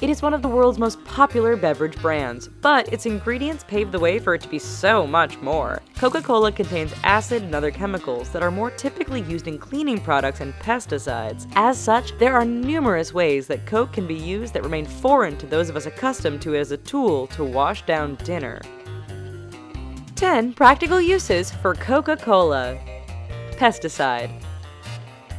It is one of the world's most popular beverage brands, but its ingredients pave the way for it to be so much more. Coca-Cola contains acid and other chemicals that are more typically used in cleaning products and pesticides. As such, there are numerous ways that Coke can be used that remain foreign to those of us accustomed to it as a tool to wash down dinner. 10 practical uses for Coca-Cola. Pesticide.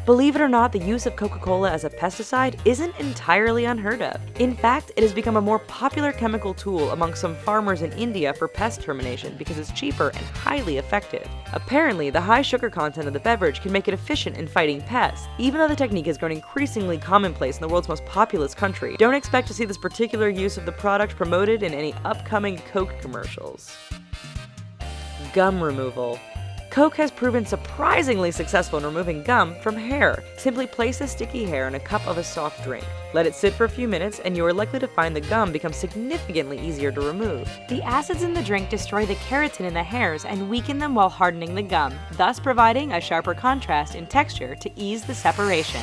Believe it or not, the use of Coca-Cola as a pesticide isn't entirely unheard of. In fact, it has become a more popular chemical tool among some farmers in India for pest termination because it's cheaper and highly effective. Apparently, the high sugar content of the beverage can make it efficient in fighting pests. Even though the technique has grown increasingly commonplace in the world's most populous country, don't expect to see this particular use of the product promoted in any upcoming Coke commercials. Gum removal. Coke has proven surprisingly successful in removing gum from hair. Simply place the sticky hair in a cup of a soft drink. Let it sit for a few minutes and you are likely to find the gum become significantly easier to remove. The acids in the drink destroy the keratin in the hairs and weaken them while hardening the gum, thus providing a sharper contrast in texture to ease the separation.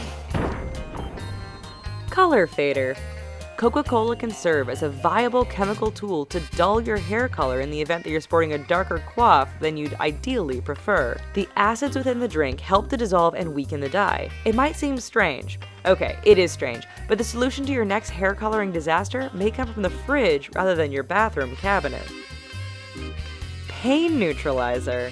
Color fader. Coca-Cola can serve as a viable chemical tool to dull your hair color in the event that you're sporting a darker coif than you'd ideally prefer. The acids within the drink help to dissolve and weaken the dye. It might seem strange. Okay, it is strange, but the solution to your next hair coloring disaster may come from the fridge rather than your bathroom cabinet. Pain neutralizer.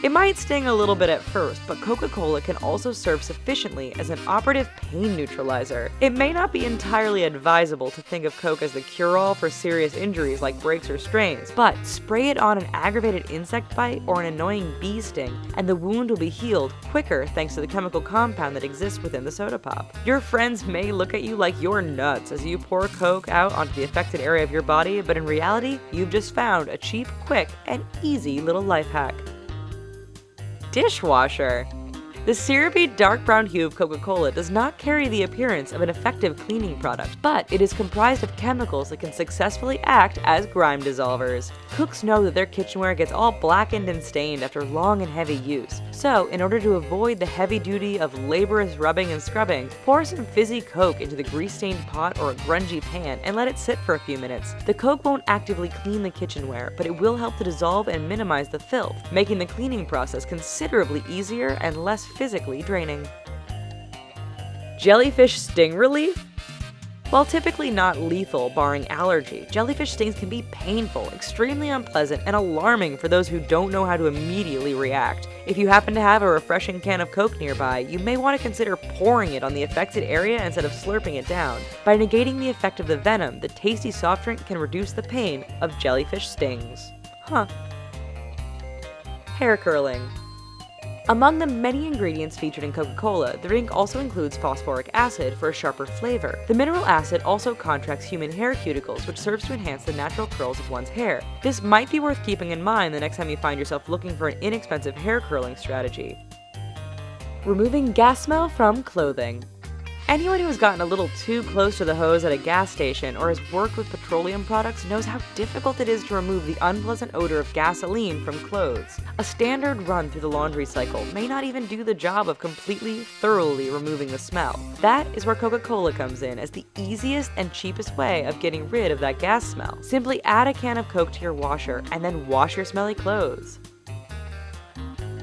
It might sting a little bit at first, but Coca-Cola can also serve sufficiently as an operative pain neutralizer. It may not be entirely advisable to think of Coke as the cure-all for serious injuries like breaks or strains, but spray it on an aggravated insect bite or an annoying bee sting, and the wound will be healed quicker thanks to the chemical compound that exists within the soda pop. Your friends may look at you like you're nuts as you pour Coke out onto the affected area of your body, but in reality, you've just found a cheap, quick, and easy little life hack. Dishwasher. The syrupy dark brown hue of Coca-Cola does not carry the appearance of an effective cleaning product, but it is comprised of chemicals that can successfully act as grime dissolvers. Cooks know that their kitchenware gets all blackened and stained after long and heavy use. So, in order to avoid the heavy duty of laborious rubbing and scrubbing, pour some fizzy Coke into the grease-stained pot or a grungy pan and let it sit for a few minutes. The Coke won't actively clean the kitchenware, but it will help to dissolve and minimize the filth, making the cleaning process considerably easier and less physically draining. Jellyfish sting relief? While typically not lethal barring allergy, jellyfish stings can be painful, extremely unpleasant, and alarming for those who don't know how to immediately react. If you happen to have a refreshing can of Coke nearby, you may want to consider pouring it on the affected area instead of slurping it down. By negating the effect of the venom, the tasty soft drink can reduce the pain of jellyfish stings. Hair curling. Among the many ingredients featured in Coca-Cola, the drink also includes phosphoric acid for a sharper flavor. The mineral acid also contracts human hair cuticles, which serves to enhance the natural curls of one's hair. This might be worth keeping in mind the next time you find yourself looking for an inexpensive hair curling strategy. Removing gas smell from clothing. Anyone who has gotten a little too close to the hose at a gas station or has worked with petroleum products knows how difficult it is to remove the unpleasant odor of gasoline from clothes. A standard run through the laundry cycle may not even do the job of completely, thoroughly removing the smell. That is where Coca-Cola comes in as the easiest and cheapest way of getting rid of that gas smell. Simply add a can of Coke to your washer and then wash your smelly clothes.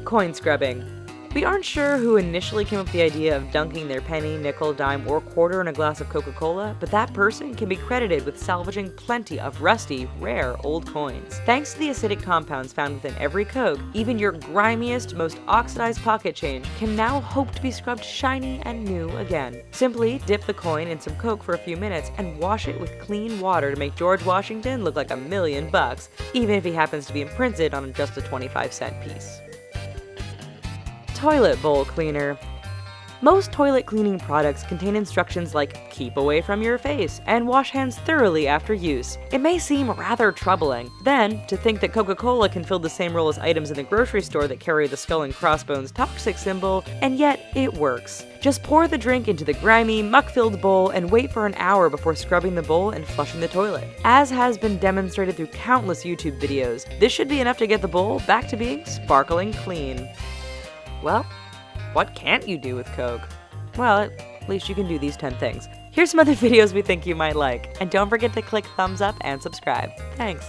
Coin scrubbing. We aren't sure who initially came up with the idea of dunking their penny, nickel, dime, or quarter in a glass of Coca-Cola, but that person can be credited with salvaging plenty of rusty, rare old coins. Thanks to the acidic compounds found within every Coke, even your grimiest, most oxidized pocket change can now hope to be scrubbed shiny and new again. Simply dip the coin in some Coke for a few minutes and wash it with clean water to make George Washington look like $1,000,000, even if he happens to be imprinted on just a 25-cent piece. Toilet bowl cleaner. Most toilet cleaning products contain instructions like keep away from your face and wash hands thoroughly after use. It may seem rather troubling. Then, to think that Coca-Cola can fill the same role as items in the grocery store that carry the skull and crossbones toxic symbol, and yet it works. Just pour the drink into the grimy, muck-filled bowl and wait for an hour before scrubbing the bowl and flushing the toilet. As has been demonstrated through countless YouTube videos, this should be enough to get the bowl back to being sparkling clean. Well, what can't you do with Coke? Well, at least you can do these 10 things. Here's some other videos we think you might like, and don't forget to click thumbs up and subscribe. Thanks!